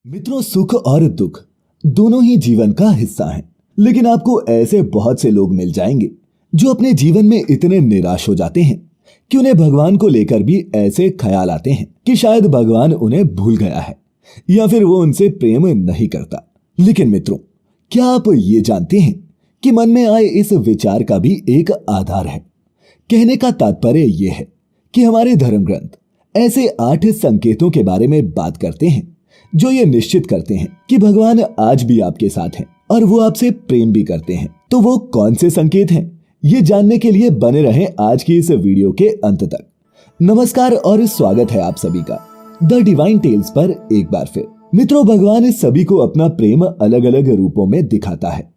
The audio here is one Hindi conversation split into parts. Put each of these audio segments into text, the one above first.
मित्रों, सुख और दुख दोनों ही जीवन का हिस्सा हैं। लेकिन आपको ऐसे बहुत से लोग मिल जाएंगे जो अपने जीवन में इतने निराश हो जाते हैं कि उन्हें भगवान को लेकर भी ऐसे ख्याल आते हैं कि शायद भगवान उन्हें भूल गया है या फिर वो उनसे प्रेम नहीं करता। लेकिन मित्रों, क्या आप ये जानते हैं कि मन में आए इस विचार का भी एक आधार है। कहने का तात्पर्य यह है कि हमारे धर्म ग्रंथ ऐसे 8 संकेतों के बारे में बात करते हैं जो ये निश्चित करते हैं कि भगवान आज भी आपके साथ हैं और वो आपसे प्रेम भी करते हैं। तो वो कौन से संकेत हैं, ये जानने के लिए बने रहें आज की इस वीडियो के अंत तक। नमस्कार और स्वागत है आप सभी का द डिवाइन टेल्स पर एक बार फिर। मित्रों, भगवान इस सभी को अपना प्रेम अलग अलग रूपों में दिखाता है।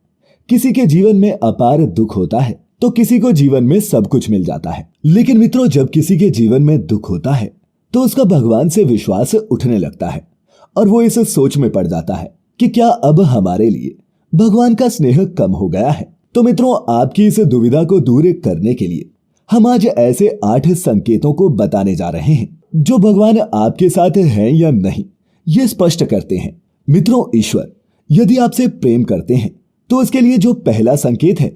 किसी के जीवन में अपार दुख होता है तो किसी को जीवन में सब कुछ मिल जाता है। लेकिन मित्रों, जब किसी के जीवन में दुख होता है तो उसका भगवान से विश्वास उठने लगता है और वो इस सोच में पड़ जाता है कि क्या अब हमारे लिए भगवान का स्नेह कम हो गया है। तो मित्रों, आपकी इस दुविधा को दूर करने के लिए हम आज ऐसे 8 संकेतों को बताने जा रहे हैं जो भगवान आपके साथ हैं या नहीं ये स्पष्ट करते हैं। मित्रों, ईश्वर यदि आपसे प्रेम करते हैं तो उसके लिए जो पहला संकेत है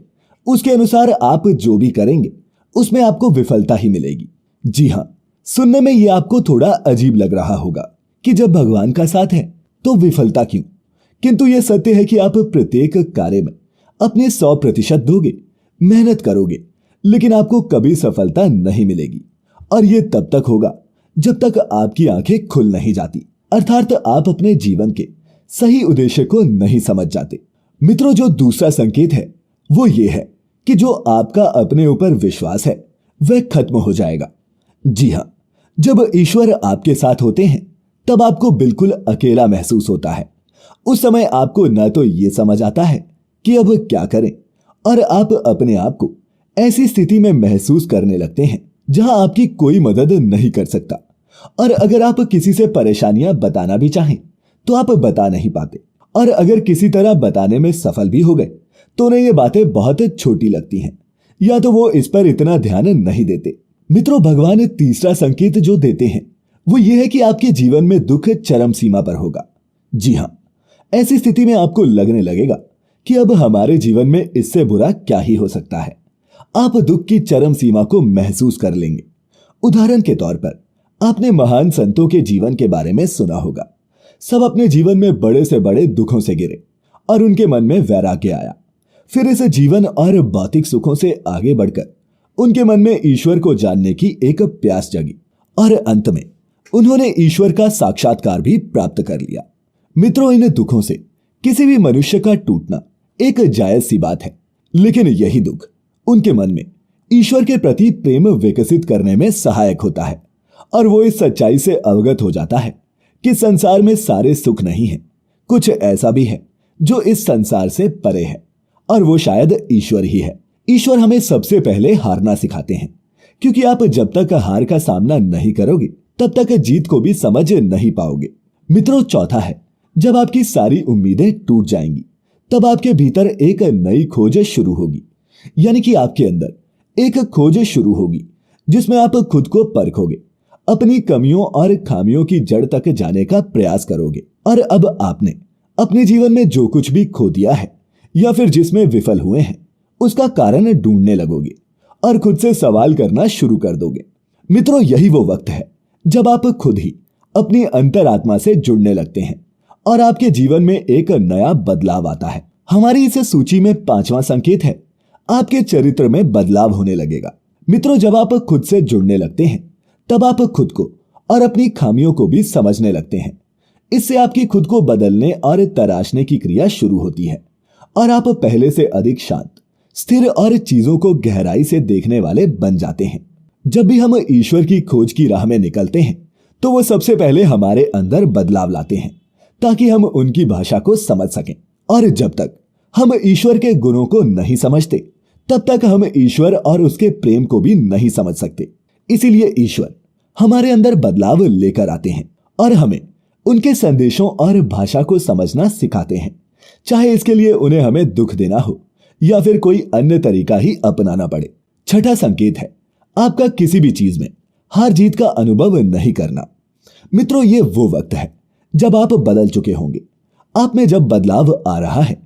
उसके अनुसार आप जो भी करेंगे उसमें आपको विफलता ही मिलेगी। जी हाँ, सुनने में ये आपको थोड़ा अजीब लग रहा होगा कि जब भगवान का साथ है तो विफलता क्यों, किंतु यह सत्य है कि आप प्रत्येक कार्य में अपने 100% दोगे, मेहनत करोगे, लेकिन आपको कभी सफलता नहीं मिलेगी। और यह तब तक होगा जब तक आपकी आंखें खुल नहीं जाती, अर्थात आप अपने जीवन के सही उद्देश्य को नहीं समझ जाते। मित्रों, जो दूसरा संकेत है वो ये है कि जो आपका अपने ऊपर विश्वास है वह खत्म हो जाएगा। जी हाँ, जब ईश्वर आपके साथ होते हैं तब आपको बिल्कुल अकेला महसूस होता है। उस समय आपको न तो ये समझ आता है कि अब क्या करें, और आप अपने आप को ऐसी स्थिति में महसूस करने लगते हैं जहां आपकी कोई मदद नहीं कर सकता। और अगर आप किसी से परेशानियां बताना भी चाहें तो आप बता नहीं पाते, और अगर किसी तरह बताने में सफल भी हो गए तो उन्हें ये बातें बहुत छोटी लगती हैं, या तो वो इस पर इतना ध्यान नहीं देते। मित्रों, भगवान तीसरा संकेत जो देते हैं वो ये है कि आपके जीवन में दुख चरम सीमा पर होगा। जी हाँ, ऐसी स्थिति में आपको लगने लगेगा कि अब हमारे जीवन में इससे बुरा क्या ही हो सकता है। आप दुख की चरम सीमा को महसूस कर लेंगे। उदाहरण के तौर पर आपने महान संतों के जीवन के बारे में सुना होगा। सब अपने जीवन में बड़े से बड़े दुखों से गिरे और उनके मन में वैराग्य आया। फिर इस जीवन और भौतिक सुखों से आगे बढ़कर उनके मन में ईश्वर को जानने की एक प्यास जगी और अंत में उन्होंने ईश्वर का साक्षात्कार भी प्राप्त कर लिया। मित्रों, इन दुखों से किसी भी मनुष्य का टूटना एक जायज सी बात है, लेकिन यही दुख उनके मन में ईश्वर के प्रति प्रेम विकसित करने में सहायक होता है। और वो इस सच्चाई से अवगत हो जाता है कि संसार में सारे सुख नहीं है, कुछ ऐसा भी है जो इस संसार से परे है, और वो शायद ईश्वर ही है। ईश्वर हमें सबसे पहले हारना सिखाते हैं, क्योंकि आप जब तक हार का सामना नहीं करोगे तब तक जीत को भी समझ नहीं पाओगे। मित्रों, चौथा है, जब आपकी सारी उम्मीदें टूट जाएंगी तब आपके भीतर एक नई खोज शुरू होगी। यानी कि आपके अंदर एक खोज शुरू होगी जिसमें आप खुद को परखोगे, अपनी कमियों और खामियों की जड़ तक जाने का प्रयास करोगे। और अब आपने अपने जीवन में जो कुछ भी खो दिया है या फिर जिसमें विफल हुए हैं उसका कारण ढूंढने लगोगे और खुद से सवाल करना शुरू कर दोगे। मित्रों, यही वो वक्त है जब आप खुद ही अपनी अंतरात्मा से जुड़ने लगते हैं और आपके जीवन में एक नया बदलाव आता है। हमारी इस सूची में 5वां संकेत है, आपके चरित्र में बदलाव होने लगेगा। मित्रों, जब आप खुद से जुड़ने लगते हैं तब आप खुद को और अपनी खामियों को भी समझने लगते हैं। इससे आपकी खुद को बदलने और तराशने की क्रिया शुरू होती है और आप पहले से अधिक शांत, स्थिर और चीजों को गहराई से देखने वाले बन जाते हैं। जब भी हम ईश्वर की खोज की राह में निकलते हैं तो वो सबसे पहले हमारे अंदर बदलाव लाते हैं ताकि हम उनकी भाषा को समझ सकें। और जब तक हम ईश्वर के गुणों को नहीं समझते तब तक हम ईश्वर और उसके प्रेम को भी नहीं समझ सकते। इसीलिए ईश्वर हमारे अंदर बदलाव लेकर आते हैं और हमें उनके संदेशों और भाषा को समझना सिखाते हैं, चाहे इसके लिए उन्हें हमें दुख देना हो या फिर कोई अन्य तरीका ही अपनाना पड़े। छठा संकेत है, आपका किसी भी चीज में हार जीत का अनुभव नहीं करना। मित्रों, ये वो वक्त है जब आप बदल चुके होंगे। आप में जब बदलाव आ रहा है,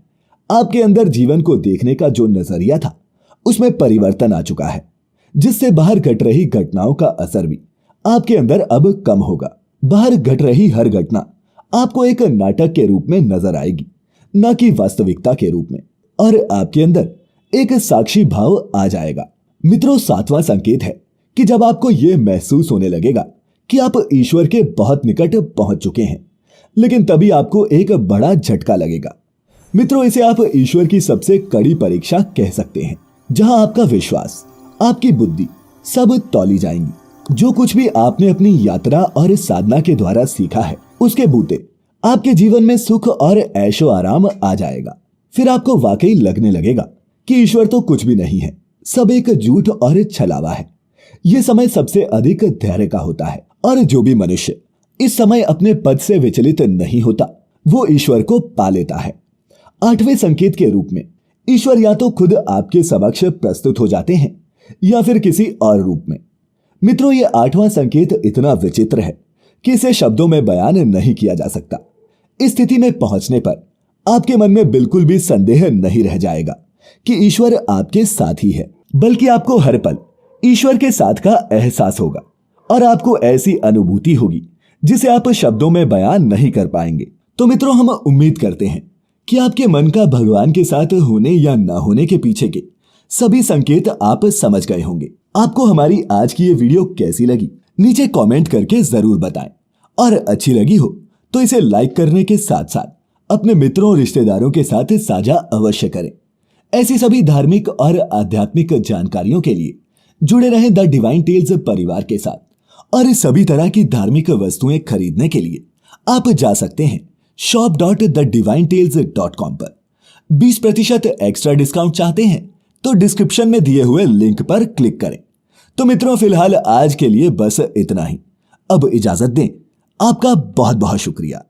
आपके अंदर जीवन को देखने का जो नजरिया था उसमें परिवर्तन आ चुका है, जिससे बाहर घट रही घटनाओं का असर भी आपके अंदर अब कम होगा। बाहर घट रही हर घटना आपको एक नाटक के रूप में नजर आएगी, न कि वास्तविकता के रूप में, और आपके अंदर एक साक्षी भाव आ जाएगा। मित्रों, 7वां संकेत है कि जब आपको यह महसूस होने लगेगा कि आप ईश्वर के बहुत निकट पहुंच चुके हैं, लेकिन तभी आपको एक बड़ा झटका लगेगा। मित्रों, इसे आप ईश्वर की सबसे कड़ी परीक्षा कह सकते हैं, जहां आपका विश्वास, आपकी बुद्धि सब तौली जाएंगी। जो कुछ भी आपने अपनी यात्रा और साधना के द्वारा सीखा है, उसके बूते आपके जीवन में सुख और ऐशो आराम आ जाएगा। फिर आपको वाकई लगने लगेगा कि ईश्वर तो कुछ भी नहीं है, सब एक झूठ और छलावा है। यह समय सबसे अधिक धैर्य का होता है, और जो भी मनुष्य इस समय अपने पद से विचलित नहीं होता, वो ईश्वर को पा लेता है। 8वें संकेत के रूप में ईश्वर या तो खुद आपके समक्ष प्रस्तुत हो जाते हैं या फिर किसी और रूप में। मित्रों, ये 8वां संकेत इतना विचित्र है कि इसे शब्दों में बयान नहीं किया जा सकता। इस स्थिति में पहुंचने पर आपके मन में बिल्कुल भी संदेह नहीं रह जाएगा कि ईश्वर आपके साथ ही है, बल्कि आपको हर पल ईश्वर के साथ का एहसास होगा और आपको ऐसी अनुभूति होगी जिसे आप शब्दों में बयान नहीं कर पाएंगे। तो मित्रों, हम उम्मीद करते हैं कि आपके मन का भगवान के साथ होने या ना होने के पीछे के सभी संकेत आप समझ गए होंगे। आपको हमारी आज की ये वीडियो कैसी लगी, नीचे कमेंट करके जरूर बताएं, और अच्छी लगी हो तो इसे लाइक करने के साथ साथ अपने मित्रों और रिश्तेदारों के साथ साझा अवश्य करें। ऐसी सभी धार्मिक और आध्यात्मिक जानकारियों के लिए जुड़े रहें द डिवाइन टेल्स परिवार के साथ, और इस सभी तरह की धार्मिक वस्तुएं खरीदने के लिए आप जा सकते हैं shop.thedivinetales.com पर। 20% एक्स्ट्रा डिस्काउंट चाहते हैं तो डिस्क्रिप्शन में दिए हुए लिंक पर क्लिक करें। तो मित्रों, फिलहाल आज के लिए बस इतना ही। अब इजाजत दें। आपका बहुत बहुत शुक्रिया।